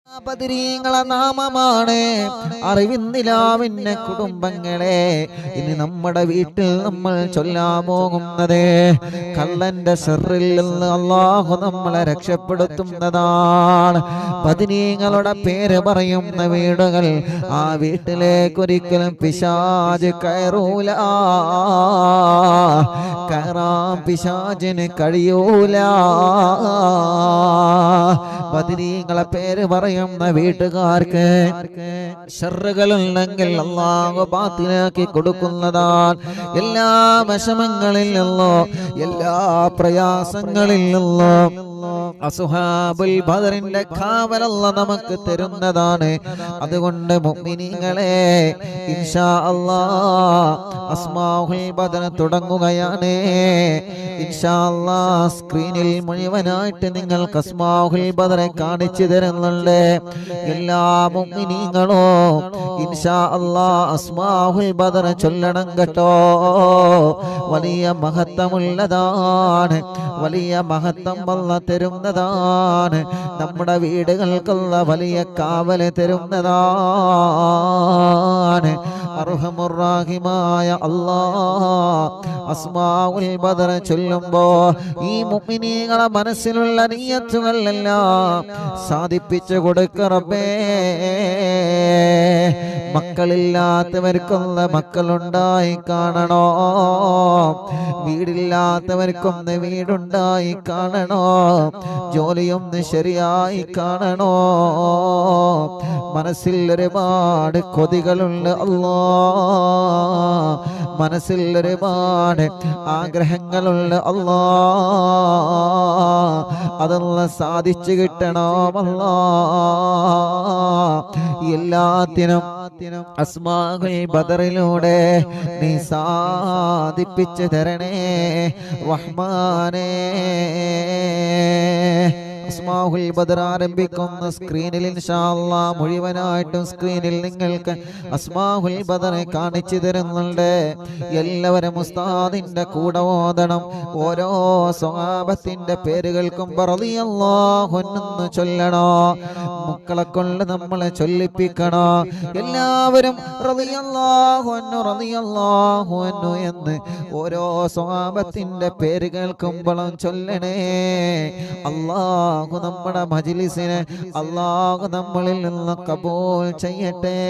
ബദരീങ്ങളെ നാമമാണ് അറിവിന്നിലാവിന്റെ കുടുംബങ്ങളെ. ഇനി നമ്മുടെ വീട്ടിൽ നമ്മൾ ചൊല്ലാൻ പോകുന്നത് കള്ളന്റെ ശർറിൽ നിന്ന് അല്ലാഹു നമ്മളെ രക്ഷപ്പെടുത്തുന്നതാണ്. ബദരീങ്ങളുടെ പേര് പറയുന്ന വീടുകൾ, ആ വീട്ടിലേക്കൊരിക്കലും പിശാച് കയറൂല, കയറാൻ പിശാചിന് കഴിയൂല. ബദരീങ്ങളെ പേര് പറയുന്ന വീട്ടുകാർക്ക് ശർറുകളുണ്ടെങ്കിൽ അല്ലാഹു ബാത്തിലാക്കി കൊടുക്കുന്നതാണ്. എല്ലാ വിഷമങ്ങളിൽ നിന്നോ എല്ലാ പ്രയാസങ്ങളിൽ നിന്നോ അസ്ഹാബുൽ ബദറിന്റെ കാവൽ അല്ലാഹു നമുക്ക് തരുന്നതാണ്. അതുകൊണ്ട് മുഅ്മിനീങ്ങളെ ഇൻഷാ അല്ലാഹ് അസ്മാഉൽ ബദർ തുടങ്ങുകയാണ്. ഇൻഷാ അല്ലാഹ് സ്ക്രീനിൽ മുഴുവനായിട്ട് നിങ്ങൾക്ക് അസ്മാഉൽ ബദർ കാണിച്ചു തരുന്നുണ്ട്. എല്ലാ മുഅ്മിനീങ്ങളും ഇൻഷാ അല്ലാഹ് അസ്മാഉൽ ബദർ ചൊല്ലണം കേട്ടോ. വലിയ മഹത്വമുള്ളതാണ്, വലിയ മഹത്വം അല്ലാഹ് തരുന്നതാണ്. നമ്മുടെ വീടുകൾക്കുള്ള വലിയ കാവല് തരുന്നതാണ്. അർഹമുർ റഹീമായ അല്ലാഹ് അസ്മാഉൽ ബദർ ചൊല്ലുമ്പോ ഈ മുഅ്മിനീങ്ങളെ മനസ്സിലുള്ള നിയ്യത്തുകളെല്ലാം സാധിപ്പിച്ചു കൊടുക്ക റബ്ബേ. മക്കളില്ലാത്തവർക്കൊന്ന് മക്കളുണ്ടായി കാണണോ, വീടില്ലാത്തവർക്കൊന്ന് വീടുണ്ടായി കാണണോ, ജോലിയൊന്ന് ശരിയായി കാണണോ. മനസ്സിൽ ഒരുപാട് കൊതികളുണ്ട് അല്ലാ, മനസ്സിൽ ഒരുപാട് ആഗ്രഹങ്ങളുണ്ട് അല്ലാ. അതെല്ലാം സാധിച്ചു കിട്ടണമല്ലാ. എല്ലാത്തിനും അസ്മാഉൽ ബദറിലൂടെ നീ സാധിപ്പിച്ചു തരണേ റഹ്മാനേ. അസ്മാഉൽ ബദർ ആരംഭിക്കുന്ന സ്ക്രീനിൽ ഇൻഷാ അല്ലാഹ് മുഴുവനായിട്ടും സ്ക്രീനിൽ നിങ്ങൾക്ക് അസ്മാഉൽ ബദർ കാണിച്ചു തരുന്നുണ്ട്. എല്ലാവരും ഉസ്താദിന്റെ കൂടെ ഓതണം. ഓരോ സ്വഹാബത്തിന്റെ പേരുകൾക്കും റളിയല്ലാഹു അൻഹു ചൊല്ലണോ, മക്കളെ കൊണ്ട് നമ്മളെ ചൊല്ലിപ്പിക്കണോ. എല്ലാവരും റളിയല്ലാഹു അൻഹു റളിയല്ലാഹു അൻഹു എന്ന് ഓരോ സ്വഹാബത്തിന്റെ പേര് കേൾക്കുമ്പോഴും ചൊല്ലണേ. അല്ലാഹു നമ്മുടെ മജ്ലിസിനെ അല്ലാഹു നമ്മളിൽ നിന്ന് കബൂൽ ചെയ്യട്ടെ.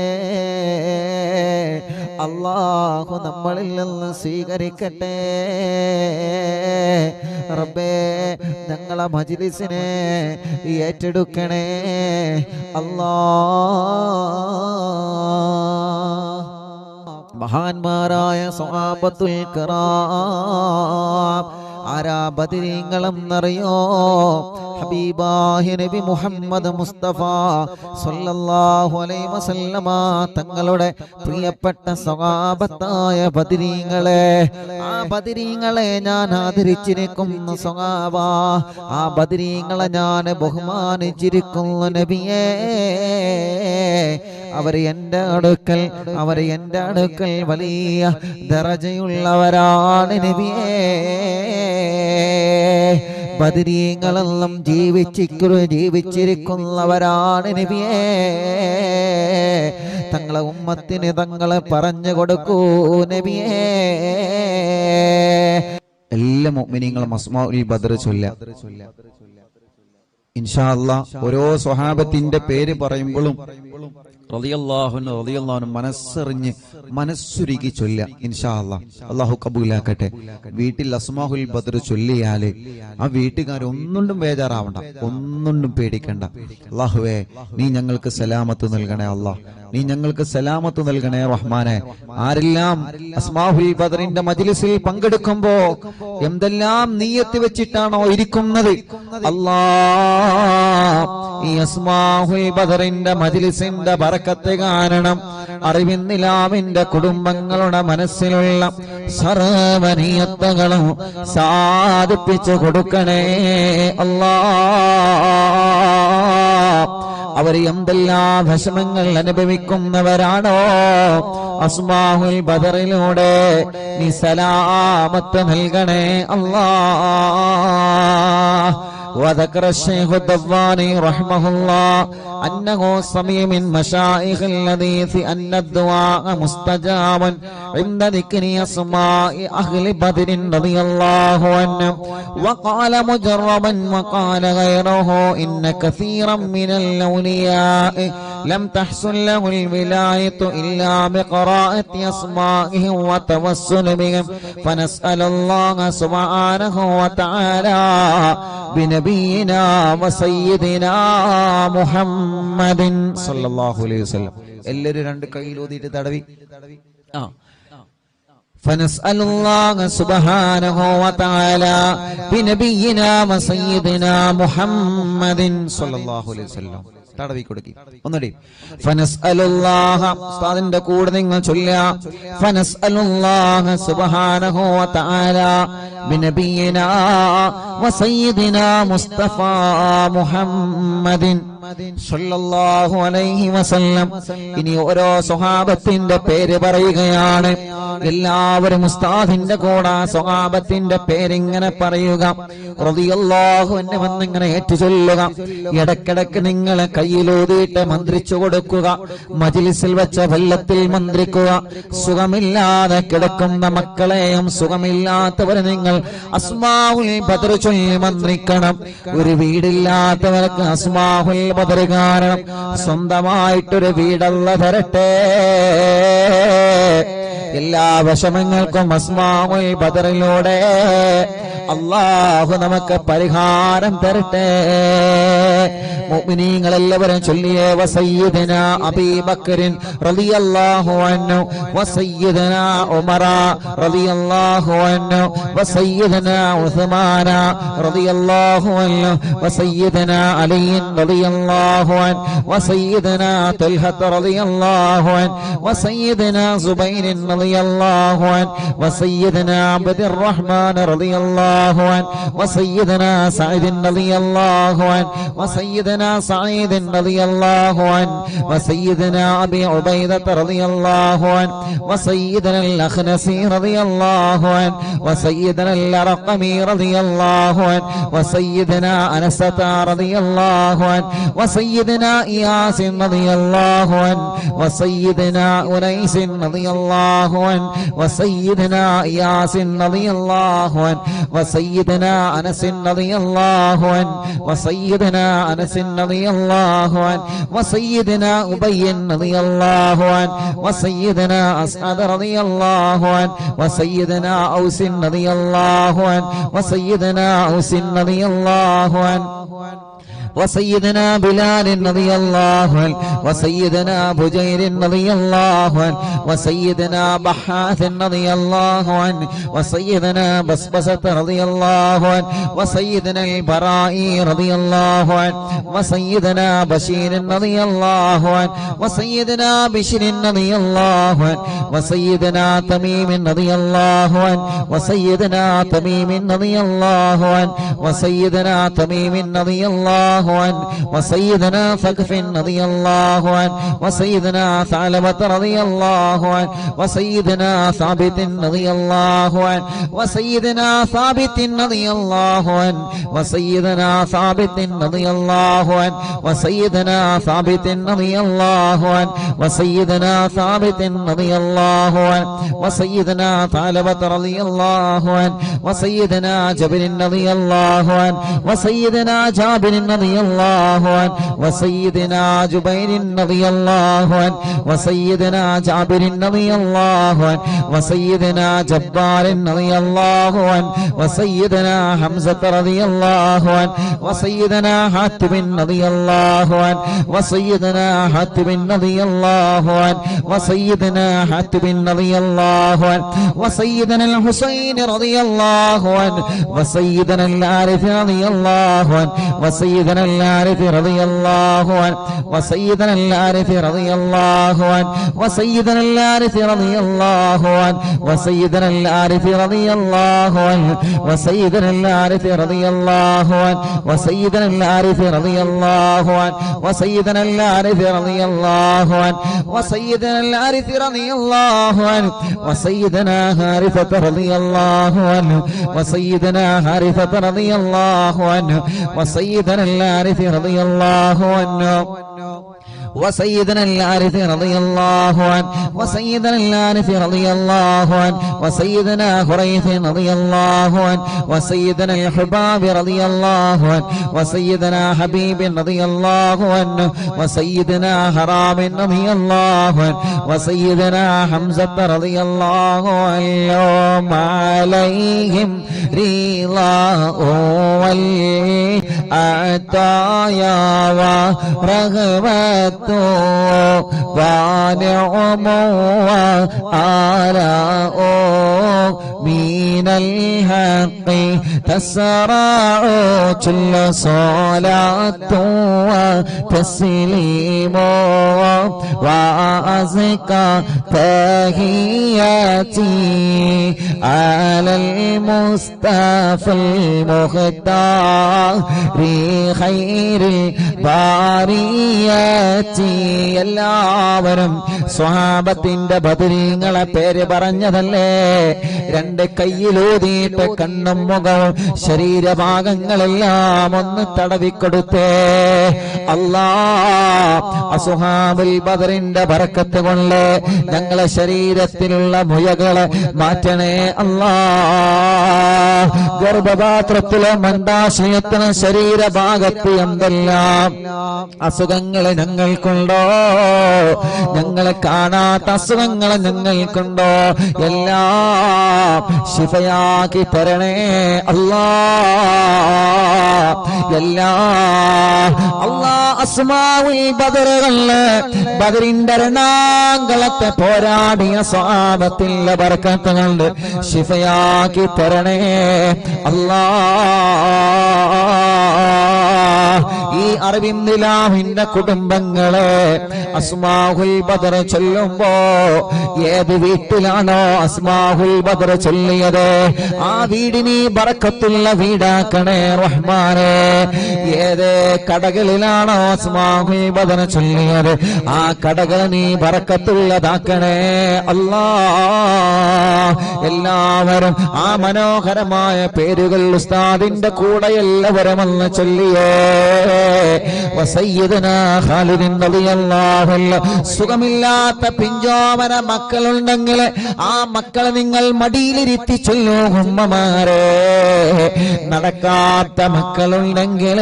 അല്ലാഹു നമ്മളിൽ നിന്ന് സ്വീകരിക്കട്ടെ റബ്ബേ. ഞങ്ങളെ മജ്ലിസിനെ ഏറ്റെടുക്കണേ അല്ലാഹ്. മഹാന്മാരായ സ്വഹാബത്തുൽ കിറാം ആരാ ബദരീങ്ങളെന്നറിയോ? ഹബീബായ നബി മുഹമ്മദ് മുസ്തഫ സല്ലല്ലാഹു അലൈഹി വസല്ലമ തങ്ങളുടെ പ്രിയപ്പെട്ട സ്വഹാബത്തായ ബദരീങ്ങളെ, ആ ബദരീങ്ങളെ ഞാൻ ആദരിച്ചിരിക്കുന്നു സ്വഹാബ. ആ ബദരീങ്ങളെ ഞാൻ ബഹുമാനിച്ചിരിക്കുന്നു നബിയേ. അവർ എൻ്റെ അടുക്കൽ വലിയ ദറജയുള്ളവരാണ് നബിയേ. ബദരീങ്ങളെല്ലാം ജീവിച്ചിരിക്കുന്നവരാണ് നബിയേ. തങ്ങളെ ഉമ്മത്തിന് തങ്ങളെ പറഞ്ഞു കൊടുക്കൂ നബിയേ. എല്ലാ മുഅ്മിനീങ്ങളും അസ്മാഉൽ ബദർ ചൊല്ലാം ഇൻഷാ അല്ലാഹ്. ഓരോ സ്വഹാബത്തിന്റെ പേര് പറയുമ്പോഴും റളിയല്ലാഹു അൻഹു റളിയല്ലാഹു അൻഹു മനസ്സറിഞ്ഞ് മനസ്സുരുകി ചൊല്ല ഇൻഷാ അല്ലാഹ്. അല്ലാഹു കബൂലാക്കട്ടെ. വീട്ടിൽ അസ്മാഉൽ ബദർ ചൊല്ലിയാല് ആ വീട്ടുകാരൊന്നും ബേജാറാവണ്ട, ഒന്നും പേടിക്കണ്ട. അല്ലാഹുവേ നീ ഞങ്ങൾക്ക് സലാമത്ത് നൽകണേ അല്ലാഹ്, നീ ഞങ്ങൾക്ക് സലാമത്ത് നൽകണേ റഹ്മാനെ. ആരെല്ലാം അസ്മാഉൽ ബദറിന്റെ മജ്ലിസിൽ പങ്കെടുക്കുമ്പോ എന്തെല്ലാം നിയ്യത്ത് വെച്ചിട്ടാണോ ഇരിക്കുന്നത് അല്ലാഹ്, ഈ അസ്മാഉൽ ബദറിന്റെ മജ്ലിസിന്റെ ബറക്കത്ത് കാരണം അറിവിന്നിലാവിന്റെ കുടുംബങ്ങളുടെ മനസ്സിലുള്ള സർവ്വ നിയ്യത്തുകളും സാധിപ്പിച്ചു കൊടുക്കണേ അല്ലാഹ്. അവർ എന്തെല്ലാം വിഷമങ്ങൾ അനുഭവിക്കുന്നവരാണോ അസ്മാഉൽ ബദറിലൂടെ നീ സലാമത്ത് നൽകണേ അല്ലാഹ്. وذكر الشيخ الدواني رحمه الله أنه سمع من مشايخ الحديث أن الدعاء مستجاب عند ذكر أسماء أهل بدر رضي الله عنهم. وقال مجربا وقال غيره إن كثيرا من الأولياء لم تحصل له الولاية إلا بقراءة أسمائهم وتوسل بهم، فنسأل الله سبحانه وتعالى بنبينا وسيدنا محمد صلى الله عليه وسلم. എല്ലാവരും രണ്ട് കൈയിൽ ഊതിയിട്ട് തടവി. فنسأل الله سبحانه وتعالى بنبينا وسيدنا محمد صلى الله عليه وسلم. തടവി കൊടുക്കി ഒന്നുകൂടി. ഫനസ്അലുല്ലാഹ ഉസ്താദിന്റെ കൂടെ നിങ്ങൾ ചൊല്ലുക. ഫനസ്അലുല്ലാഹ സുബ്ഹാനഹു വ തആല ബിനബിയിനാ വസയ്യിദിനാ മുസ്തഫ മുഹമ്മദിൻ സല്ലല്ലാഹു അലൈഹി വസല്ലം. ഇനി ഓരോ സ്വഹാബത്തിന്റെ പേര് പറയുകയാണ്. എല്ലാവരും ഉസ്താദിന്റെ കൂടെ സ്വഹാബത്തിന്റെ പേരിങ്ങനെ പറയുക. റളിയല്ലാഹു അൻഹു വന്നിങ്ങനെ ഏറ്റു ചൊല്ലുക. ഇടക്കിടക്ക് നിങ്ങളെ കയ്യിലൂതിയിട്ട് മന്ത്രിച്ചു കൊടുക്കുക. മജ്ലിസിൽ വെച്ച വെള്ളത്തിൽ മന്ത്രിക്കുക. സുഖമില്ലാതെ കിടക്കുന്ന മക്കളെയും സുഖമില്ലാത്തവരെ നിങ്ങൾ അസ്മാഉൽ ബദർ ചൊല്ലി മന്ത്രിക്കണം. ഒരു വീടില്ലാത്തവർക്ക് അസ്മാഉൽ ബദർ കാരണം സ്വന്തമായിട്ടൊരു വീടല്ല തരട്ടെ. എല്ലാ വിഷമങ്ങൾക്കും അസ്മാഉൽ ബദറിലൂടെ അല്ലാഹു നമുക്ക് പരിഹാരം തരട്ടെ. മുഅ്മിനീങ്ങൾ എല്ലാവരും ചൊല്ലിയേ. വസയ്യിദനാ അബീബക്കറിൻ റളിയല്ലാഹു അൻഹു വസയ്യിദനാ ഉമറ റളിയല്ലാഹു അൻഹു വസയ്യിദനാ ഉസ്മാന റളിയല്ലാഹു അൻഹു വസയ്യിദനാ അലി റളിയല്ലാഹു അൻഹു വസയ്യിദനാ തൽഹ റളിയല്ലാഹു അൻഹു വസയ്യിദനാ സുബൈർ റളിയല്ലാഹു അൻഹു വസയ്യിദനാ അബ്ദുർ റഹ്മാൻ റളിയല്ലാഹു അൻഹു വസയ്യിദനാ സഈദ് റളിയല്ലാഹു അൻഹു വസയ്യിദനാ سعيد رضي الله عنه وسيدنا أبي عبيدة رضي الله عنه وسيدنا الأخنسي رضي الله عنه وسيدنا الأرقمي رضي الله عنه وسيدنا أنسة رضي الله عنه وسيدنا إياس رضي الله عنه وسيدنا أنيس رضي الله عنه وسيدنا إياس رضي الله عنه وسيدنا أنس رضي الله عنه وسيدنا أنس رضي الله عنه وسيدنا أبي رضي الله عنه وسيدنا أسعد رضي الله عنه وسيدنا أوس رضي الله عنه وسيدنا أوس رضي الله عنه وسيدنا بلال رضي الله عنه وسيدنا بجير رضي الله عنه وسيدنا بحاث رضي الله عنه وسيدنا بسبسة رضي الله عنه وسيدنا البرائي رضي الله عنه وسيدنا بشير رضي الله عنه وسيدنا بشر رضي الله عنه وسيدنا تميم رضي الله عنه وسيدنا تميم رضي الله عنه وسيدنا تميم رضي الله عنه وسيدنا ثقف رضي الله عنه وسيدنا ثعلبة رضي الله عنه وسيدنا ثابت رضي الله عنه وسيدنا ثابت رضي الله عنه وسيدنا ثابت رضي الله عنه وسيدنا ثابت رضي الله عنه وسيدنا ثابت رضي الله عنه وسيدنا ثعلبة رضي الله عنه وسيدنا جابر رضي الله عنه وسيدنا جابر رضي الله عنه وسيدنا جبير رضي الله عنه وسيدنا جابر رضي الله عنه وسيدنا جبار رضي الله عنه وسيدنا حمزة رضي الله عنه وسيدنا حاتم رضي الله عنه وسيدنا حاتم رضي الله عنه وسيدنا حاتم رضي الله عنه وسيدنا الحسين رضي الله عنه وسيدنا العارف رضي الله عنه وسيدنا وسيدنا الحارث رضي الله عنه وسيدنا الحارث رضي الله عنه وسيدنا الحارث رضي الله عنه وسيدنا الحارث رضي الله عنه وسيدنا الحارث رضي الله عنه وسيدنا الحارث رضي الله عنه وسيدنا الحارث رضي الله عنه وسيدنا الحارث رضي الله عنه وسيدنا حارثة رضي الله عنه وسيدنا حارثة رضي الله عنه وسيدنا الحارث رضي الله عنه وسيدنا الحارث رضي الله عنه وسيدنا الحارث رضي الله عنه وسيدنا خريث رضي الله عنه وسيدنا الحباب رضي الله عنه وسيدنا حبيب رضي الله عنه وسيدنا حرام رضي الله عنه وسيدنا حمزة رضي الله عنهم عليهم رضاه والعطايا ورغبة ونعم وآلاء من الحق تسرع كل صلاة وتسليم وأزكى تحياتي على المصطفى المختار خير البريات. എല്ലാവരും സ്വഹാബത്തിന്റെ ബദരീങ്ങളെ പേര് പറഞ്ഞതല്ലേ? രണ്ട് കയ്യിലൂതിയിട്ട് കണ്ണും മുഖവും ശരീരഭാഗങ്ങളെല്ലാം ഒന്ന് തടവിക്കൊടുത്തേ. അല്ലാ, അസ്ഹാബുൽ ബദറിന്റെ ബറക്കത്ത് കൊണ്ട് ഞങ്ങളെ ശരീരത്തിലുള്ള മുയകളെ മാറ്റണേ അല്ലാ. ഗർഭപാത്രത്തിലെ മന്ദാശയത്തിന് ശരീരഭാഗത്ത് എന്തെല്ലാം അസുഖങ്ങൾ ഞങ്ങൾക്കുണ്ടോ, ഞങ്ങളെ കാണാത്ത അസുഖങ്ങൾ ഞങ്ങൾക്കുണ്ടോ, എല്ലാം ശിഫയാക്കി തരണേ അല്ലാ. അല്ലാ, അസ്മാഉൽ ബദറുകളില് ബദറിന്റെ രണാങ്കളത്തെ പോരാടിയ സ്വഹാബത്തിന്റെ ബർക്കത്ത് കൊണ്ട് ശിഫയാക്കി തരണേ അല്ലാ. ഈ അറബിന്ദിലാഹിന്റെ കുടുംബങ്ങളെ അസ്മാഉൽ ബദർ ചൊല്ലുമ്പോ ഏത് വീട്ടിലാണോ അസ്മാഉൽ ബദർ ചൊല്ലിയത് ആ വീടിന് ബറക്കത്തുള്ള വീടാക്കണേ റഹ്മാനേ. ഏത് കടകളിലാണോ അസ്മാഉൽ ബദർ ചൊല്ലിയത് ആ കടകൾ നീ ബറക്കത്തുള്ളതാക്കണേ അല്ലാ. എല്ലാവരും ആ മനോഹരമായ പേരുകൾ ഉസ്താദിന്റെ കൂടെ എല്ലാവരും ഒന്ന് ചൊല്ലിയേ. വസയ്യിദനാ ഖാലിദ് റളിയല്ലാഹു അൻഹു. സുഖമില്ലാത്ത പിഞ്ചോമന മക്കളുണ്ടെങ്കിൽ ആ മക്കളെ നിങ്ങൾ മടിയിലിരുത്തി ചൊല്ലൂ ഉമ്മമാരെ. നടക്കാത്ത മക്കളുണ്ടെങ്കിൽ,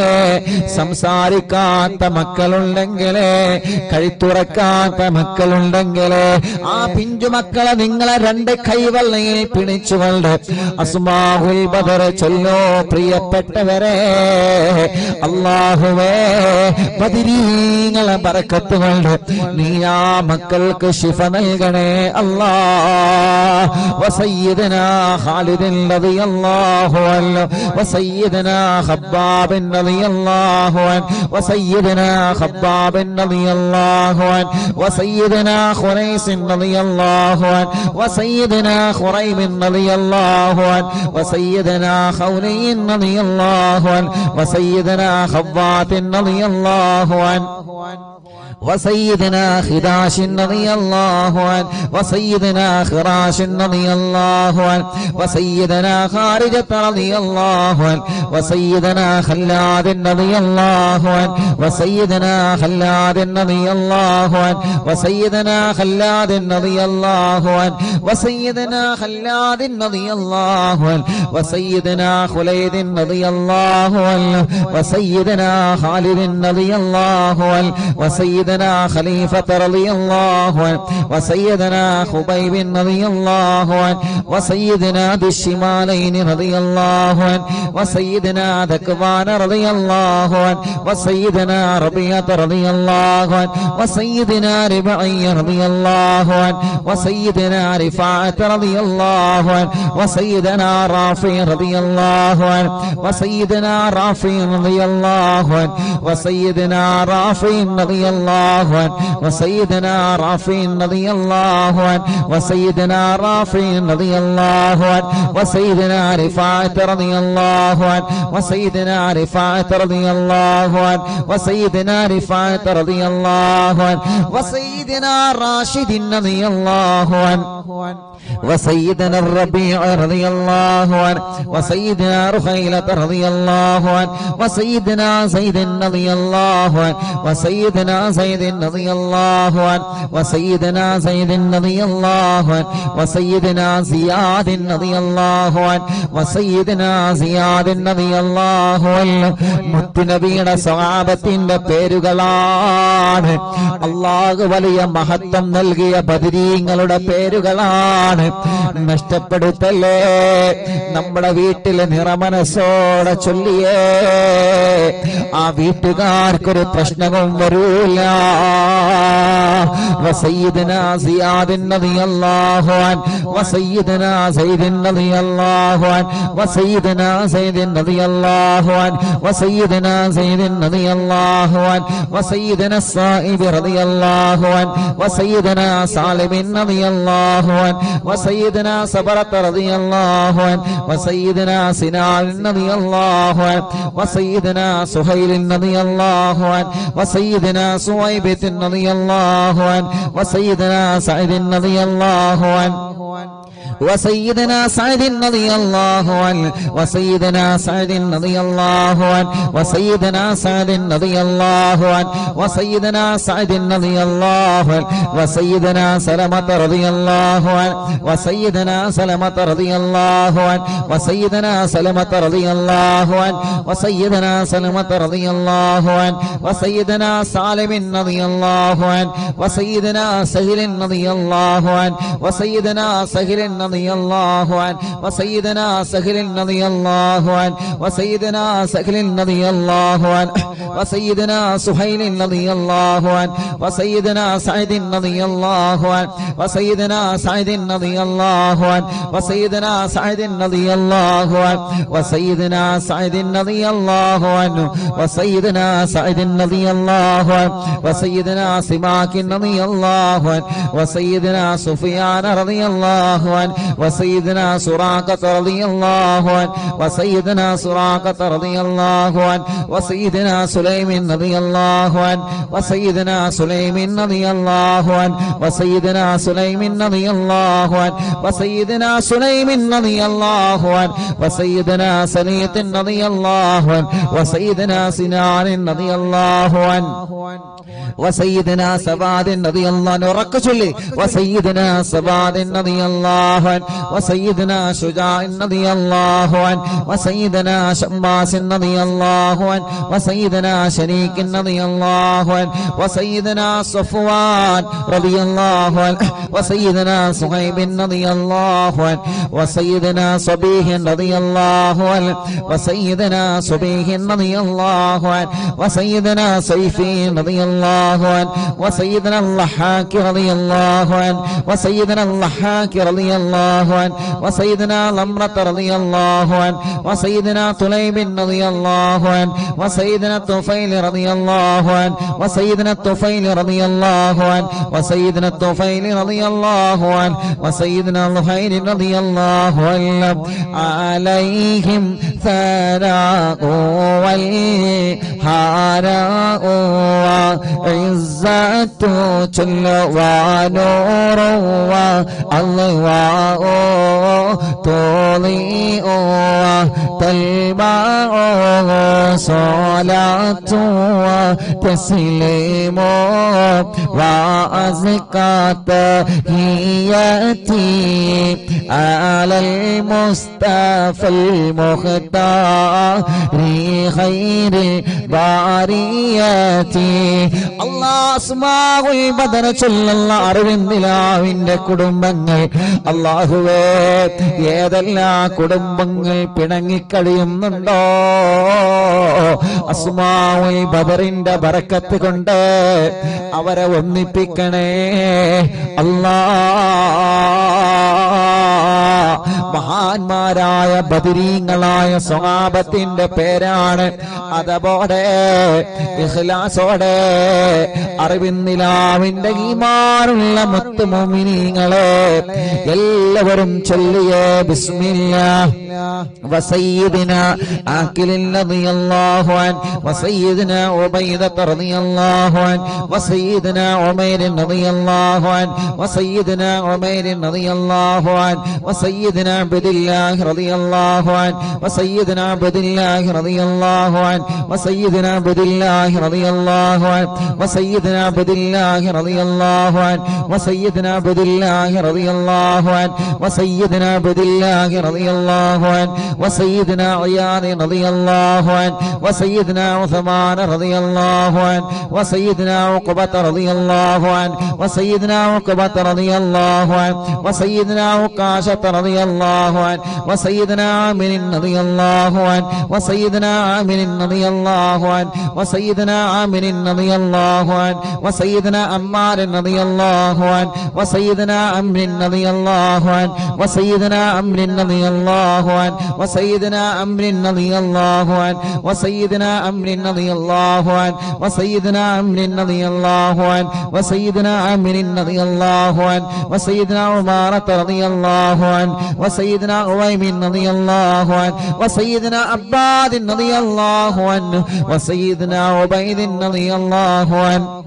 സംസാരിക്കാത്ത മക്കളുണ്ടെങ്കിൽ, കഴുത്തുറക്കാത്ത മക്കളുണ്ടെങ്കിൽ ആ പിഞ്ചുമക്കളെ നിങ്ങളെ രണ്ട് കൈവെള്ളയിൽ പിടിച്ചുകൊണ്ട് അസ്മാഉൽ ബദർ ചൊല്ലോ. പ്രിയപ്പെട്ടവരെ, അല്ലാഹുവേ ബദരീങ്ങളെ ബറക്കത്ത് കൊണ്ട് നീ ആ മക്കൾക്ക് ശിഫ നൽകണേ അല്ലാ. വസയ്യിദനാ ഖാലിദ് റളിയല്ലാഹു അൻഹു വസയ്യിദനാ ഖബ്ബാബ് റളിയല്ലാഹു അൻഹു വസയ്യിദനാ ഖബ്ബാബ് റളിയല്ലാഹു അൻഹു വസയ്യിദനാ ഖുറൈസ് റളിയല്ലാഹു അൻഹു വസയ്യിദനാ ഖുറൈബ് റളിയല്ലാഹു അൻഹു വസയ്യിദനാ ഖൗലി റളിയല്ലാഹു അൻഹു വസയ്യിദനാ ഖവ്വാത്ത് റളിയല്ലാഹു അൻഹു وسيدنا خداش رضي الله عنه وسيدنا خراش رضي الله عنه وسيدنا خارجة رضي الله عنه وسيدنا خلاد رضي الله عنه وسيدنا خلاد رضي الله عنه وسيدنا خلاد رضي الله عنه وسيدنا خلاد رضي الله عنه وسيدنا خليد رضي الله عنه وسيدنا خالد رضي الله عنه وسيدنا وسيدنا خليفة رضي الله عنه وسيدنا خبيب رضي الله عنه وسيدنا ذي الشمالين رضي الله عنه وسيدنا ذكوان رضي الله عنه وسيدنا ربيعة رضي الله عنه وسيدنا ربعي رضي الله عنه وسيدنا رفاعة رضي الله عنه وسيدنا رافع رضي الله عنه وسيدنا رافع رضي الله عنه وسيدنا رافع رضي الله عنه وسيدنا رافع رضي الله عنه وسيدنا رافع رضي الله عنه وسيدنا رفاعة رضي الله عنه وسيدنا رفاعة رضي الله عنه وسيدنا رفاعة رضي الله عنه وسيدنا راشد رضي الله عنه وسيدنا الربيع رضي الله عنه وسيدنا رخيلة رضي الله عنه وسيدنا زيد رضي الله عنه وسيدنا زيد رضي الله عنه وسيدنا زيد رضي الله عنه وسيدنا زياد رضي الله عنه وسيدنا زياد رضي الله عنه മുത്തുനബിയുടെ സ്വഹാബത്തിന്റെ പേരുകളാണ്. അല്ലാഹു വലിയ മഹത്വം നൽകിയ ബദരീങ്ങളുടെ പേരുകളാണ്. നഷ്ടപ്പെടുത്തല്ലേ. നമ്മുടെ വീട്ടിലെ നിറമനസ്സോടെ ചൊല്ലിയേ ആ വീട്ടുകാർക്കൊരു പ്രശ്നവും വരൂല. وسيدنا زياد رضي الله عنه وسيدنا زيد رضي الله عنه وسيدنا زيد رضي الله عنه وسيدنا زيد رضي الله عنه وسيدنا الصائب رضي الله عنه وسيدنا سالم رضي الله عنه وسيدنا صبرة رضي الله عنه وسيدنا سنان رضي الله عنه وسيدنا سهيل رضي الله عنه وسيدنا سويبة رضي الله عنه وسيدنا سعيد رضي الله عنه وسيدنا سعيد رضي الله عنه وسيدنا سعيد رضي الله عنه وسيدنا سعيد رضي الله عنه وسيدنا سعيد رضي الله عنه وسيدنا سلمة رضي الله عنه وسيدنا سلمة رضي الله عنه وسيدنا سلمة رضي الله عنه وسيدنا سلمة رضي الله عنه وسيدنا سالم رضي الله عنه وسيدنا سهل رضي الله عنه وسيدنا سهل رضي الله عنه وسيدنا سهل رضي الله عنه وسيدنا سهل رضي الله عنه وسيدنا سهيل رضي الله عنه وسيدنا سعيد رضي الله عنه وسيدنا سعيد رضي الله عنه وسيدنا سعيد رضي الله عنه وسيدنا سعيد رضي الله عنه وسيدنا سعيد رضي الله عنه وسيدنا سماك رضي الله عنه وسيدنا سفيان رضي الله عنه وسيدنا سراقة رضي الله عنه وسيدنا سراقة رضي الله عنه وسيدنا سليم رضي الله عنه وسيدنا سليم رضي الله عنه وسيدنا سليم رضي الله عنه وسيدنا سليم رضي الله عنه وسيدنا سليط رضي الله عنه وسيدنا سنان رضي الله عنه وسيدنا سباد رضي الله عنه وركشلي وسيدنا سباد رضي الله عنه وسيدنا شجاع رضي الله عنه وسيدنا شماس رضي الله عنه وسيدنا شريك رضي الله عنه وسيدنا صفوان رضي الله عنه وسيدنا صهيب رضي الله عنه وسيدنا صبيح رضي الله عنه وسيدنا صبيح رضي الله عنه وسيدنا سيفي رضي الله عنه وسيدنا اللحاك رضي الله عنه وسيدنا اللحاك رضي الله عنه وسيدنا لمرة رضي الله عنه وسيدنا طليب رضي الله عنه وسيدنا الطفيل رضي الله عنه وسيدنا الطفيل رضي الله عنه وسيدنا الطفيل رضي الله عنه وسيدنا الخير رضي الله عنه عليهم ثناء والحراء وعزة جل ونور والله تضيء تلمع صلاة وتسليم وأزكى تحياتي على المصطفى المختار خير البريات അല്ലാഹ് അസ്മാഉൽ ബദർ ചൊല്ലുന്ന അരവിന്ദിലാവിന്റെ കുടുംബങ്ങൾ അല്ലാഹുവേ ഏതെല്ലാം കുടുംബങ്ങൾ പിണങ്ങിക്കഴിയുന്നുണ്ടോ അസ്മാഉൽ ബദറിന്റെ ബറക്കത്ത് കൊണ്ട് അവരെ ഒന്നിപ്പിക്കണേ മഹാന്മാരായ ബദരീങ്ങളായ സ്വഹാബത്തിന്റെ പേരാണ്. അതോടെ ഇഖ്ലാസോടെ അറിവിന്നിലാവിന്റെ ഈമാനുള്ള മുത്ത് മുഅ്മിനീങ്ങളെ എല്ലാവരും ചൊല്ലിയേ ബിസ്മില്ലാഹ് വസയ്യിദിനാ ആഖിലിൻ റളിയല്ലാഹു അൻഹു വസയ്യിദിനാ ഉബൈദ റളിയല്ലാഹു അൻഹു വസയ്യിദിനാ ഉമൈർ റളിയല്ലാഹു അൻഹു വസയ്യിദിനാ ഉമൈർ റളിയല്ലാഹു അൻഹു വസയ്യിദിനാ അബ്ദുല്ലാഹ് റളിയല്ലാഹു അൻഹു വസയ്യിദിനാ അബ്ദുല്ലാഹ് റളിയല്ലാഹു അൻഹു വസയ്യിദിനാ അബ്ദുല്ലാഹ് റളിയല്ലാഹു അൻഹു വസയ്യിദിനാ അബ്ദുല്ലാഹ് റളിയല്ലാഹു അൻഹു വസയ്യിദിനാ അബ്ദുല്ലാഹ് റളിയല്ലാഹു അൻഹു വസയ്യിദിനാ അബ്ദുല്ലാഹ് റളിയല്ലാഹു അൻഹു വസയ്യിദിനാ ഇയാദ് റളിയല്ലാഹു അൻഹു വസയ്യിദിനാ ഉസ്മാൻ റളിയല്ലാഹു അൻഹു വസയ്യിദിനാ ഉഖബത റളിയല്ലാഹു അൻഹു വസയ്യിദിനാ ഉഖബത റളിയല്ലാഹു അൻഹു വസയ്യിദിനാ ഉഖാശത റളിയല്ലാഹു അൻഹു വസയ്യിദിനാ ആമിർ റളിയല്ലാഹു അൻഹു വസയ്യിദിനാ ആമിർ റളിയല്ലാഹു അൻഹു വസയ്യിദിനാ ആമിർ റളിയല്ലാഹു അൻഹു വസയ്യിദിനാ അമ്മാർ റളിയല്ലാഹു അൻഹു വസയ്യിദിനാ അംർ റളിയല്ലാഹു അൻഹു വസയ്യിദിനാ അംർ റളിയല്ലാഹു അൻഹു വസയ്യിദിനാ അംർ റളിയല്ലാഹു അൻഹു വസയ്യിദിനാ അംർ റളിയല്ലാഹു അൻഹു വസയ്യിദിനാ അംർ റളിയല്ലാഹു അൻഹു വസയ്യിദിനാ അംർ റളിയല്ലാഹു അൻഹു വസയ്യിദിനാ ഉമാറ റളിയല്ലാഹു അൻഹു വസയ്യിദിനാ ഉവൈമിൻ റളിയല്ലാഹു അൻഹു വസയ്യിദിനാ അബ്ബാദ് റളിയല്ലാഹു അൻഹു വസയ്യിദിനാ ഉബൈദ് റളിയല്ലാഹു അൻഹു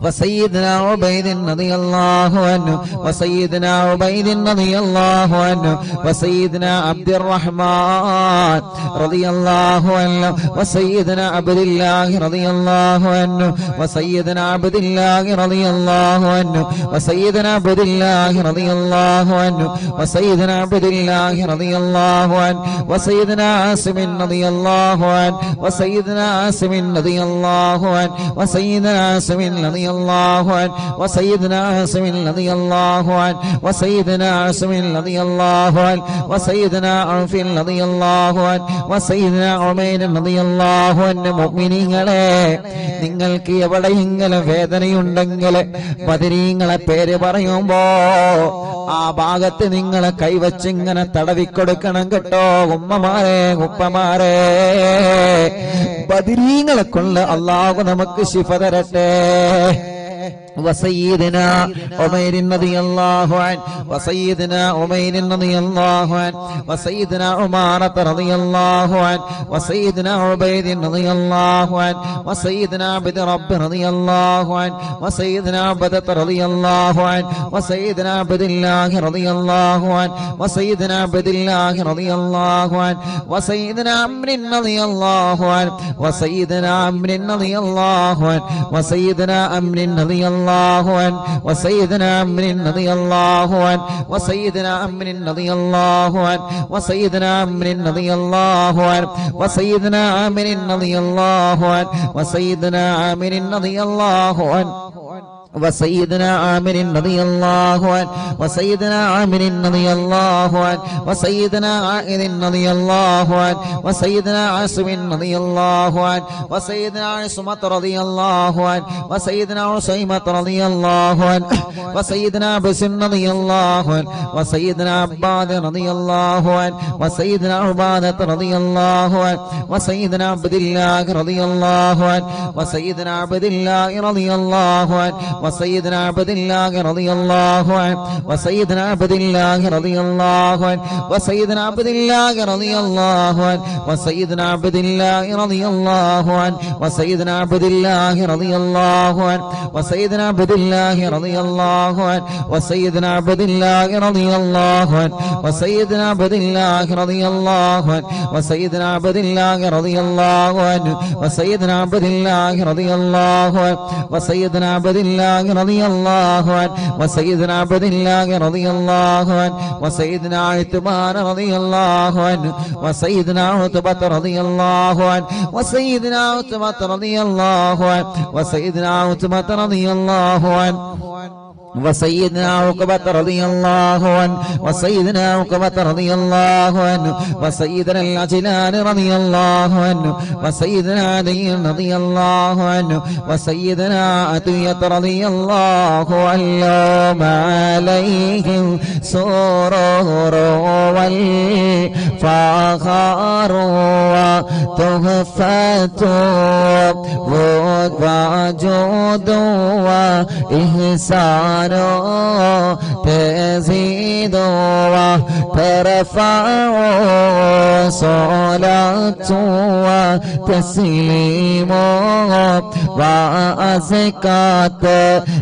وسيدنا عبيد رضي الله عنه وسيدنا عبيد رضي الله عنه وسيدنا عبد الرحمن رضي الله عنه وسيدنا عبد الله رضي الله عنه وسيدنا عبد الله رضي الله عنه وسيدنا عبد الله رضي الله عنه وسيدنا عبد الله رضي الله عنه وسيدنا عاصم رضي الله عنه وسيدنا عاصم رضي الله عنه وسيدنا عاصم رضي الله عنه وسيدنا عاصم رضي الله عنه وسيدنا عاصم رضي الله عنه وسيدنا عوف رضي الله عنه وسيدنا عمير رضي الله عنه മുഅ്മിനീങ്ങളെ നിങ്ങൾക്ക് എവിടെയെങ്കിലും വേദനയുണ്ടെങ്കിൽ ബദരീങ്ങളെ പേര് പറയുമ്പോ ആ ഭാഗത്ത് നിങ്ങളെ കൈവച്ചിങ്ങനെ തടവിക്കൊടുക്കണം കേട്ടോ ഉമ്മമാരെ ഉപ്പമാരെ ബദരീങ്ങളെ കൊണ്ട് അല്ലാഹു നമുക്ക് ശിഫ തരട്ടെ وسيدنا عمير رضي الله عنه وسيدنا عمير رضي الله عنه وسيدنا عمارة رضي الله عنه وسيدنا عبيد رضي الله عنه وسيدنا عبد رب رضي الله عنه وسيدنا عبدة رضي الله عنه وسيدنا عبد الله رضي الله عنه وسيدنا عبد الله رضي الله عنه وسيدنا عمرو رضي الله عنه وسيدنا عمرو رضي الله عنه وسيدنا عمرو رضي الله عنه وسيدنا عمرو رضي الله عنه وسيدنا عمرو رضي الله عنه وسيدنا عمرو رضي الله عنه وسيدنا عامر رضي الله عنه وسيدنا عامر رضي الله عنه وسيدنا عامر رضي الله عنه وسيدنا عامر رضي الله عنه وسيدنا عائذ رضي الله عنه وسيدنا عاصم رضي الله عنه وسيدنا عصمة رضي الله عنه وسيدنا عصيمة رضي الله عنه وسيدنا بسم رضي الله عنه وسيدنا عباد رضي الله عنه وسيدنا عبادة رضي الله عنه وسيدنا عبد الله رضي الله عنه وسيدنا عبد الله رضي الله عنه وسيدنا عبد الله رضي الله عنه وسيدنا عبد الله رضي الله عنه وسيدنا عبد الله رضي الله عنه وسيدنا عبد الله رضي الله عنه وسيدنا عبد الله رضي الله عنه وسيدنا عبد الله رضي الله عنه وسيدنا عبد الله رضي الله عنه وسيدنا عبد الله رضي الله عنه وسيدنا عبد الله رضي الله عنه وسيدنا عبد الله رضي الله عنه وسيدنا عبد الله الله رضي الله عنه وسيدنا عبد الله رضي الله عنه وسيدنا عثمان رضي الله عنه وسيدنا عتبة رضي الله عنه وسيدنا عتبة رضي الله عنه وسيدنا عتبة رضي الله عنه وسيدنا عقبة رضي الله عنه وسيدنا عقبة رضي الله عنه وسيدنا العجلان رضي الله عنه وسيدنا علي رضي الله عنه وسيدنا عطية رضي الله عنه عليهم سرور والفخر وتحفة وجود وإحسان تزيد وترفع صلاة وتسليم وأزكى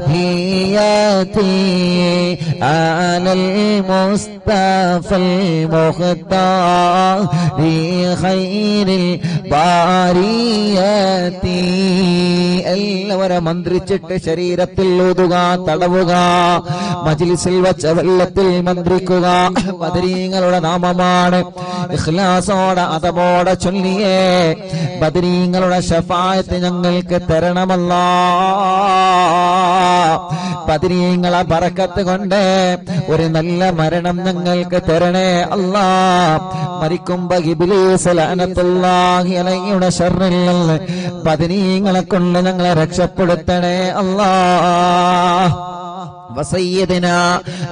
تحياتي على المصطفى المختار خير الباريات എല്ലാവരും മന്ത്രിച്ചിട്ട് ശരീരത്തിൽ ഊതുക, തടവുക, മജ്ലിസിൽ വച്ച വെള്ളത്തിൽ മന്ത്രിക്കുക. ബദരീങ്ങളുടെ നാമമാണ്. ഇഖ്ലാസോടെ അതബോടെ ചൊല്ലിയേ ബദരീങ്ങളുടെ ശഫാഅത്ത് ഞങ്ങൾക്ക് തരണമല്ലാ. ബദരീങ്ങളെ ബറക്കത്ത് കൊണ്ട് ഒരു നല്ല മരണം ഞങ്ങൾക്ക് തരണേ അല്ലാ. മരിക്കുമ്പോ ഇബ്ലീസ് ലഅനത്തുല്ലാഹി അലൈഹിയുടെ ശർറിൽ നിന്ന് ബദരീങ്ങളെ കൊണ്ട് ഞങ്ങളെ രക്ഷപ്പെടുത്തണേ അല്ലാ. وسيدنا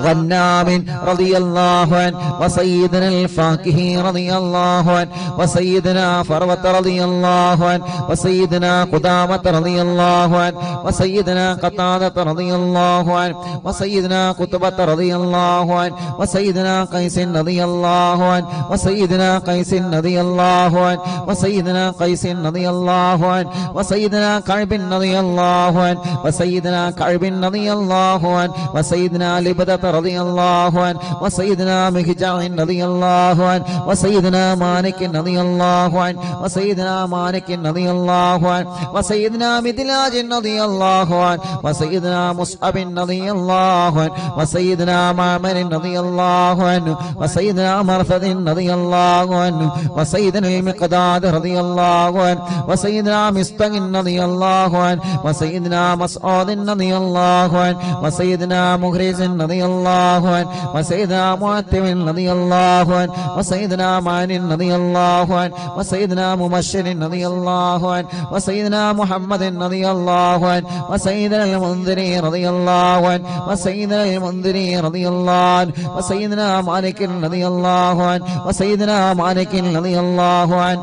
غنام رضي الله عنه وسيدنا الفاكهي رضي الله عنه وسيدنا فروة رضي الله عنه وسيدنا قدامة رضي الله عنه وسيدنا قتادة رضي الله عنه وسيدنا قطبة رضي الله عنه وسيدنا قيس رضي الله عنه وسيدنا قيس رضي الله عنه وسيدنا قيس رضي الله عنه وسيدنا كعب رضي الله عنه وسيدنا كعب رضي الله عنه وسيدنا لبدة رضي الله عنه وسيدنا مهجع رضي الله عنه وسيدنا مالك رضي الله عنه وسيدنا مالك رضي الله عنه وسيدنا مدلاج رضي الله عنه وسيدنا مصعب رضي الله عنه وسيدنا معمر رضي الله عنه وسيدنا مرثد رضي الله عنه وسيدنا المقداد رضي الله عنه وسيدنا مستق رضي الله عنه وسيدنا مسعود رضي الله عنه وسيدنا مخرج رضي الله عنه وسيدنا معتم رضي الله عنه وسيدنا معن رضي الله عنه وسيدنا مبشر رضي الله عنه وسيدنا محمد رضي الله عنه وسيدنا المنذري رضي الله عنه وسيدنا المنذري رضي الله عنه وسيدنا مالك رضي الله عنه وسيدنا مالك رضي الله عنه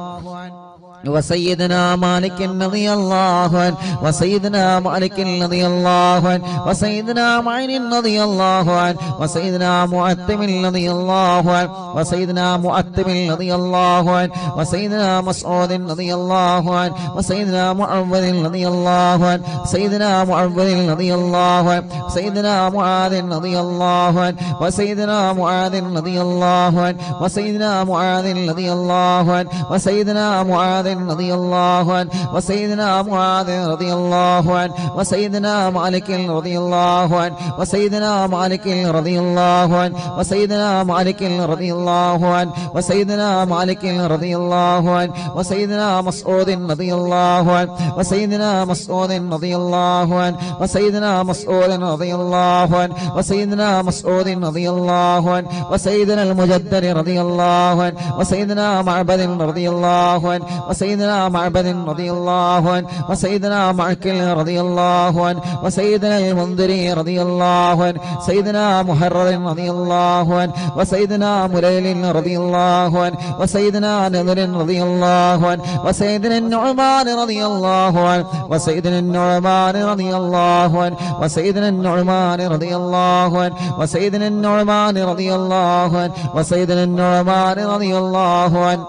وسيدنا مالك رضي الله عنه وسيدنا مالك رضي الله عنه وسيدنا معين رضي الله عنه وسيدنا معتم رضي الله عنه وسيدنا معتم رضي الله عنه وسيدنا مسعود رضي الله عنه وسيدنا معوذ رضي الله عنه سيدنا معوذ رضي الله عنه سيدنا معاذ رضي الله عنه وسيدنا معاذ رضي الله عنه وسيدنا معاذ رضي الله عنه وسيدنا معاذ رضي الله عنه وسيدنا معاذ رضي الله عنه وسيدنا مالك رضي الله عنه وسيدنا مالك رضي الله عنه وسيدنا مالك رضي الله عنه وسيدنا مالك رضي الله عنه وسيدنا مسعود رضي الله عنه وسيدنا مسعود رضي الله عنه وسيدنا مسعود رضي الله عنه وسيدنا مسعود رضي الله عنه وسيدنا المجدد رضي الله عنه وسيدنا معبد رضي الله عنه وسيدنا معبد رضي الله عنه وسيدنا معكل رضي الله عنه وسيدنا المنذري رضي الله عنه سيدنا محرر رضي الله عنه وسيدنا مليل رضي الله عنه وسيدنا نذر رضي الله عنه وسيدنا النعمان رضي الله عنه وسيدنا النعمان رضي الله عنه وسيدنا النعمان رضي الله عنه وسيدنا النعمان رضي الله عنه وسيدنا النعمان رضي الله عنه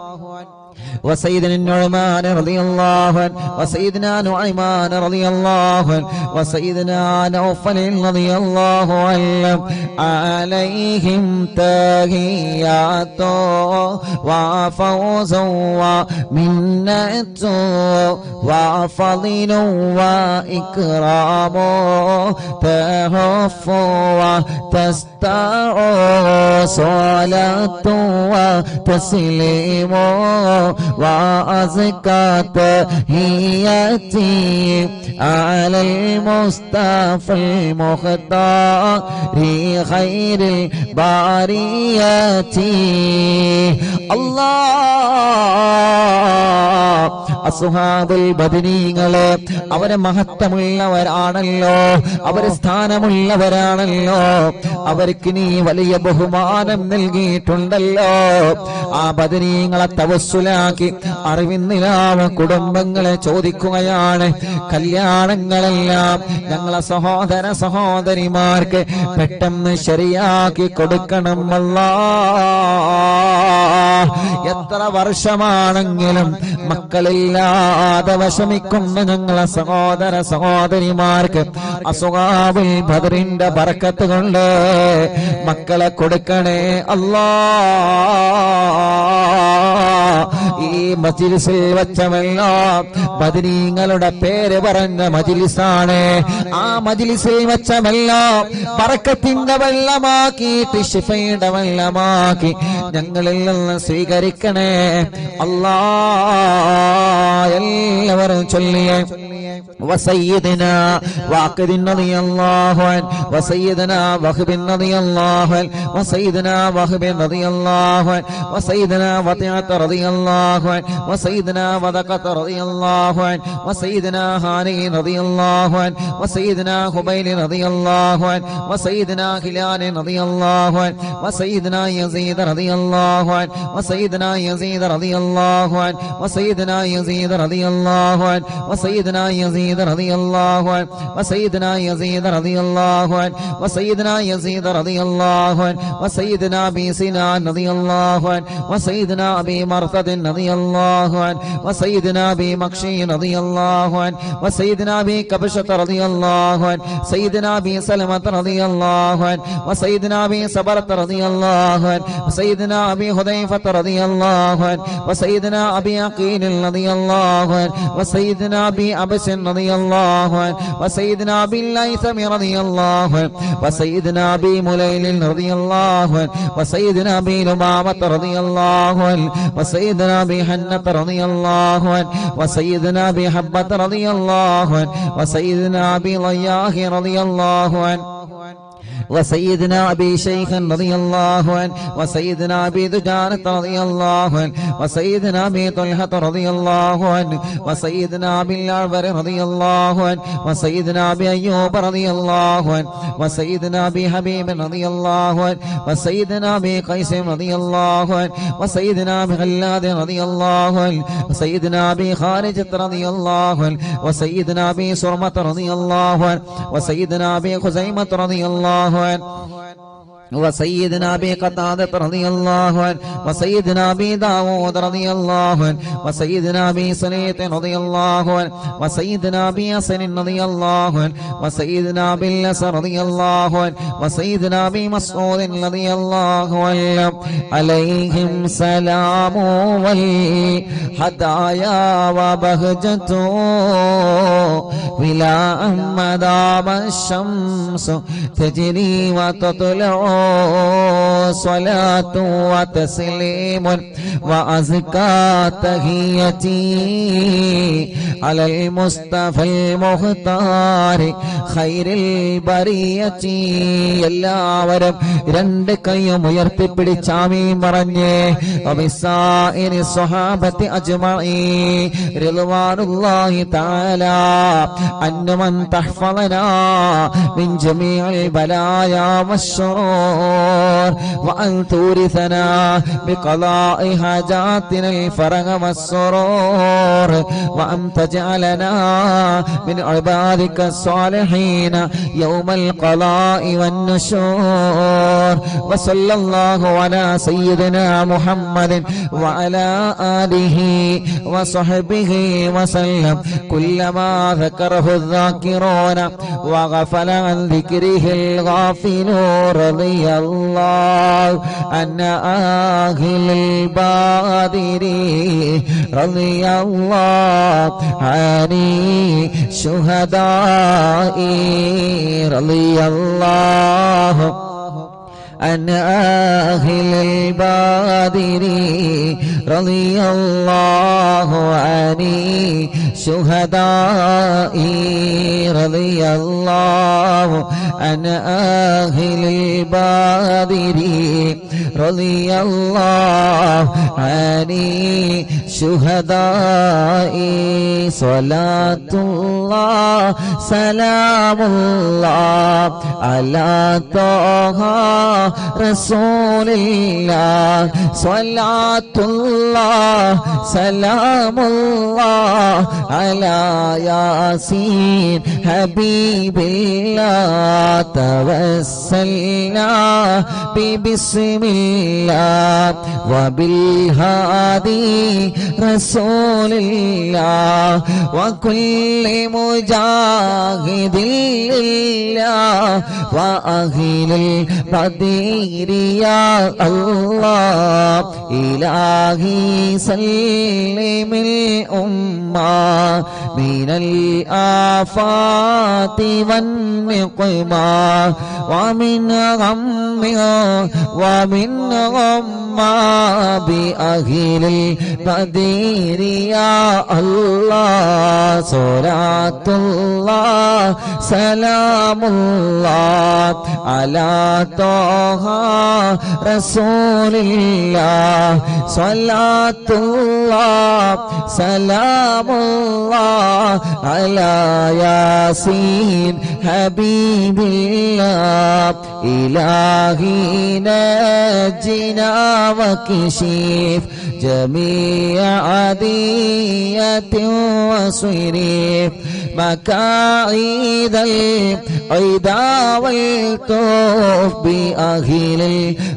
وسيدنا النعمان رضي الله عنه وسيدنا نعيمان رضي الله عنه وسيدنا نوفل رضي الله عنه عليهم تحيات وفوز ومنة وفضل وإكرام تهف وتستع صلاة وتسليم وأزكى تحياتي على المصطفى المختار خير البريات الله അസ്ഹാബുൽ ബദരീങ്ങളെ അവരെ മഹത്വമുള്ളവരാണല്ലോ, അവരെ സ്ഥാനമുള്ളവരാണല്ലോ, അവർക്ക് നീ വലിയ ബഹുമാനം നൽകിയിട്ടുണ്ടല്ലോ. ആ ബദരീങ്ങളെ തവസ്സുലാക്കി അറിവിന്നിലാവ കുടുംബങ്ങളെ ചോദിക്കുകയാണ്, കല്യാണങ്ങളെല്ലാം ഞങ്ങളെ സഹോദര സഹോദരിമാർക്ക് പെട്ടെന്ന് ശരിയാക്കി കൊടുക്കണം അല്ലാഹ്. എത്ര വർഷമാണെങ്കിലും മക്കളില്ലാതെ വിഷമിക്കുന്ന ഞങ്ങളെ സഹോദര സഹോദരിമാർക്ക് അസ്ഹാബുൽ ബദറിന്റെ ബർക്കത്ത് കൊണ്ട് മക്കളെ കൊടുക്കണേ അല്ലാഹ്. ഈ മജ്ലിസിൽ വെച്ചമെല്ലാം ബദരീങ്ങളുടെ പേര് പറഞ്ഞ മജ്ലിസാണ്. ആ മജ്ലിസിൽ വെച്ചമെല്ലാം ബർക്കത്തിന്റെ വെള്ളമാക്കിയിട്ട് ശിഫയുടെ വെള്ളമാക്കി ഞങ്ങളിൽ നിന്ന് സ്വീകരിക്കണേ അല്ലാഹ്. എല്ലാവരും ചൊല്ലിയേ وسيدنا واقد رضي الله عنه وسيدنا وهب رضي الله عنه وسيدنا وهب رضي الله عنه وسيدنا وطيعة رضي الله عنه وسيدنا وذقة رضي الله عنه وسيدنا هاني رضي الله عنه وسيدنا خبيل رضي الله عنه وسيدنا هلال رضي الله عنه وسيدنا يزيد رضي الله عنه وسيدنا يزيد رضي الله عنه وسيدنا يزيد رضي الله عنه وسيدنا يزيد رضي الله عنه وسيدنا يزيد رضي الله عنه وسيدنا يزيد رضي الله عنه وسيدنا ابي سنان رضي الله عنه وسيدنا ابي مرثد رضي الله عنه وسيدنا ابي مكشي رضي الله عنه وسيدنا ابي كبشة رضي الله عنه سيدنا ابي سلمة رضي الله عنه وسيدنا ابي صبرة رضي الله عنه وسيدنا ابي حذيفة رضي الله عنه وسيدنا ابي عقيل رضي الله عنه وسيدنا ابي عبس رضي الله عنه وسيدنا ابي الليثم رضي الله عنه وسيدنا ابي مليل رضي الله عنه وسيدنا ابي لمامة رضي الله عنه وسيدنا ابي حنة رضي الله عنه وسيدنا ابي حبة رضي الله عنه وسيدنا ابي ضياح رضي الله عنه وسيدنا ابي شيخ رضي الله عنه وسيدنا ابي دجانة رضي الله عنه وسيدنا ابي طلحة رضي الله عنه وسيدنا ابي الأعور رضي الله عنه وسيدنا ابي ايوب رضي الله عنه وسيدنا ابي حبيب رضي الله عنه وسيدنا ابي قيس رضي الله عنه وسيدنا ابي غلاد رضي الله عنه وسيدنا ابي خارجة رضي الله عنه وسيدنا ابي سرمة رضي الله عنه وسيدنا ابي خزيمة رضي الله عنه وسيدنا ابي قتادة رضي الله عنه وسيدنا ابي داود رضي الله عنه وسيدنا ابي سليط رضي الله عنه وسيدنا ابي حسن رضي الله عنه وسيدنا ابي اللس رضي الله عنه وسيدنا ابي مسعود رضي الله عنه عليهم سلام والهدايا وبهجة ولا مدام الشمس تجري وتطلع صلاة وتسليم وأزكى تحيتي على المصطفى المختار خير البرية. എല്ലാവരും രണ്ട് കൈയും ഉയർത്തിപ്പിടിച്ച് ആമീൻ പറഞ്ഞേ. വബിസായിരി സ്വഹാബത്തി അജ്മഈൻ റിദ്വാനുല്ലാഹി തആല അന്നമൻ തഹ്ഫളനാ മിൻ ജമീഇൽ ബലായാ വശ്ശുറൂർ النور وأن تورثنا بقضاء حاجاتنا الفرج والسرور وأن تجعلنا من عبادك الصالحين يوم القضاء والنشور. وصلى الله على سيدنا محمد وعلى آله وصحبه وسلم. كلما ذكره الذاكرون وغفل عن ذكره الغافلون. رضي الله عن أهل البادر رضي الله عن الشهداء رضي الله عن أهل البادر رضي الله عن الشهداء رضي الله عن أهل البادر رضي الله عن الشهداء. صلاة الله سلام الله على طه رسول الله. صلاة الله سلام الله على ياسين حبيب الله. توسلنا ببسم الله وبالهادي رسول الله وكل مجاهد لله وأهل البدير يا الله. إلهي سلم الأمة من الآفات والنقمة ومن غم ومن غمّة بأهل البدير يا الله. صلاة الله سلام الله على طه رسول الله. صلاة الله سلام الله على ياسين حبيب الله. إلهي نجنا وكشف جميع عدية وصرف مكائد العدا والطوف بأهل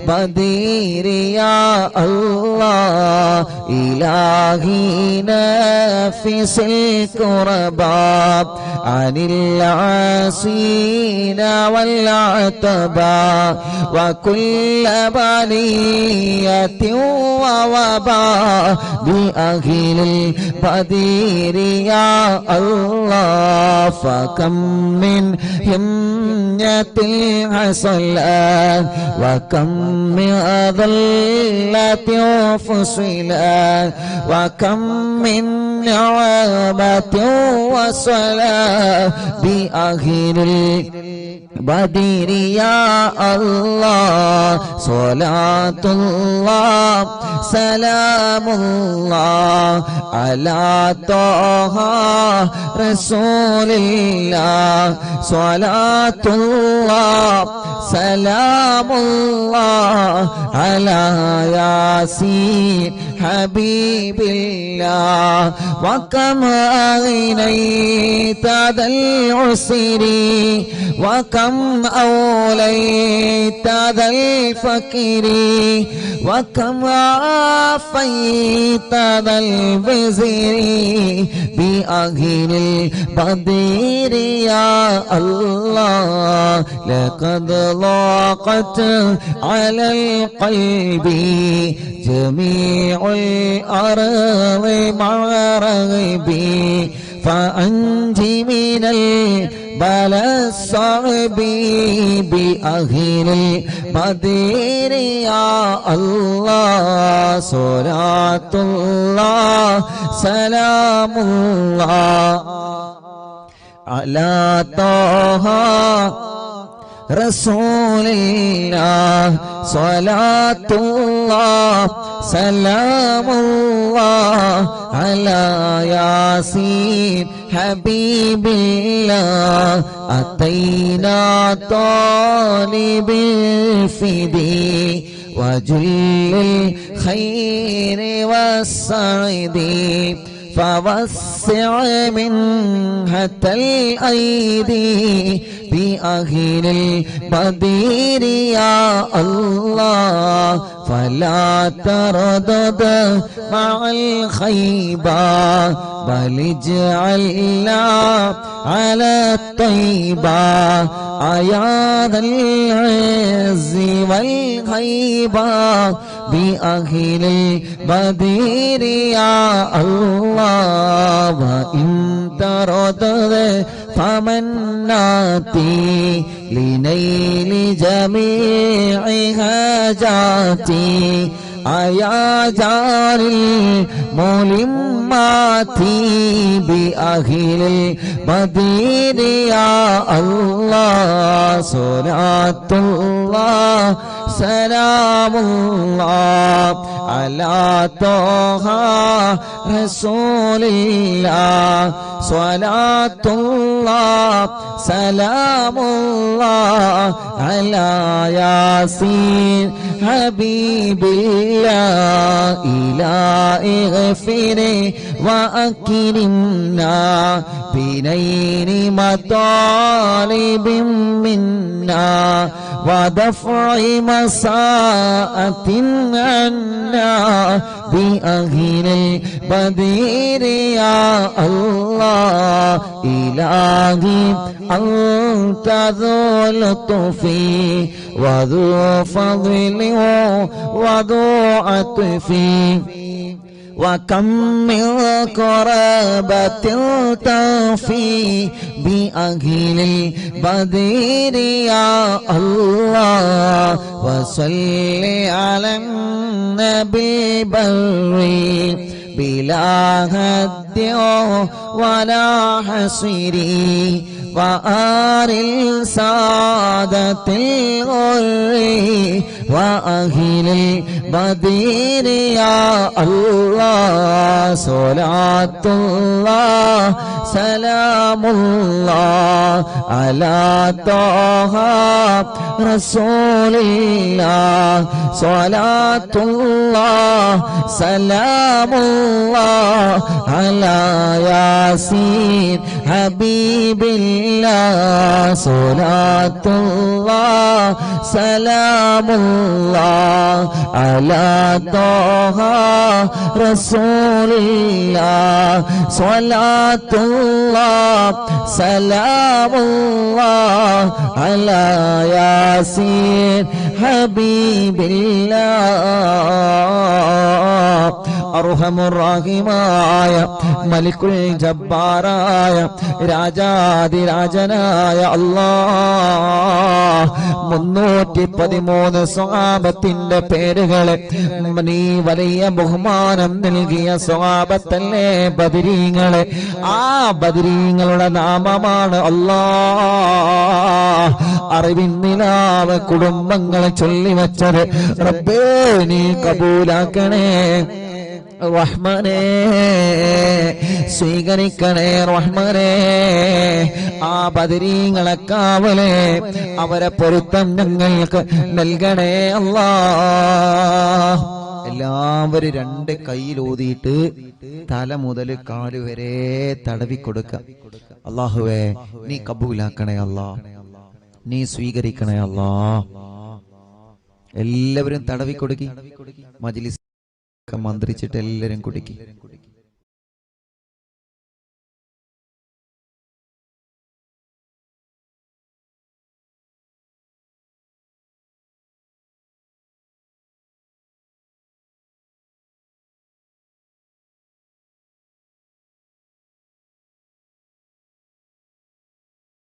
البدير يا الله. إلهي نفس الكرباب عن العاصين والعتبى وكل بلية ووباء بأهل البدير يا الله. فكم من همية حصلت وكم من ذلة فصلت وكم من نعمة وصلاة بأهل البدير يا الله. صلاة الله سلام الله على طه رسول الله. صلاة الله سلام الله على ياسين حبيب الله. وكم أغنيت ذا العسر وكم أوليت ذا الفقر وكم عافيت ذا الوزر بأهل البدير يا الله. لقد ضاقت على القلب جميع الأرض مع رغبي فأنجي من البلاء الصعب بأهل البدير يا الله. صلاة الله سلام الله على طه رسول الله. صلاة الله سلام الله على ياسين حبيب الله أتينا طالب الفدي وجل الخير والسعد فوسع منحة الأيدي بأهل البدير يا الله فلا تردد مع الخيبة بل اجعلنا على الطيبة يا ذا العز والهيبة بأهل البدير يا الله وإن تردد فمناتي لنيل جميع حاجاتي يا جار الملمات بأهل البدير يا الله صلاة الله سلام الله على طه رسول الله صلاة الله سلام الله على ياسين حبيب الله إلهي اغفر وأكرمنا بنيل مطالب منا ودفع مساءة عنا بأهل البدير يا الله إلهي أنت ذو لطف وذو فضل وذو عطف وكم من قرابة تفي بأهل البدير يا الله وصل على النبي بري بلا هد ولا حصر وآل السادة الغر وأهل البدير يا الله صلاة الله سلام الله على طه رسول الله صلاة الله سلام الله على ياسين حبيب الله صلاة الله سلام الله على طه رسول الله صلاة الله سلام الله على ياسين حبيب الله അർഹമുർറഹീമായ മലിക്കുൽ ജബ്ബാറായ രാജാതിരാജനായ അല്ലാഹ് 313 സ്വഹാബത്തിന്റെ പേരുകളെ നീ വലിയ ബഹുമാനം നൽകിയ സ്വഹാബത്തല്ലേ ബദരീങ്ങളെ ആ ബദരീങ്ങളുടെ നാമമാണ് അല്ലാഹ് അറിവിൻ നിലാവ് കുടുംബങ്ങളെ ചൊല്ലിവച്ചത് റബ്ബേ നീ കബൂലാക്കണേ റഹ്മാനേ സ്വീകരിക്കണേ റഹ്മാനേ ആ ബദരീങ്ങളെ കാവലേ അവരെ പൊരുത്തം ഞങ്ങൾക്ക് നൽകണേ അല്ലാഹ് എല്ലാവരും 2 കൈയിലൂതിയിട്ട് തല മുതൽ കാല് വരെ തടവി കൊടുക്ക അല്ലാഹുവേ നീ കബൂലാക്കണേ അല്ലാഹ് നീ സ്വീകരിക്കണേ അല്ലാഹ് എല്ലാവരും തടവി കൊടുക്കി മജ്ലിസ് മന്ത്രിച്ചിട്ട് എല്ലാവരും കുടിക്കി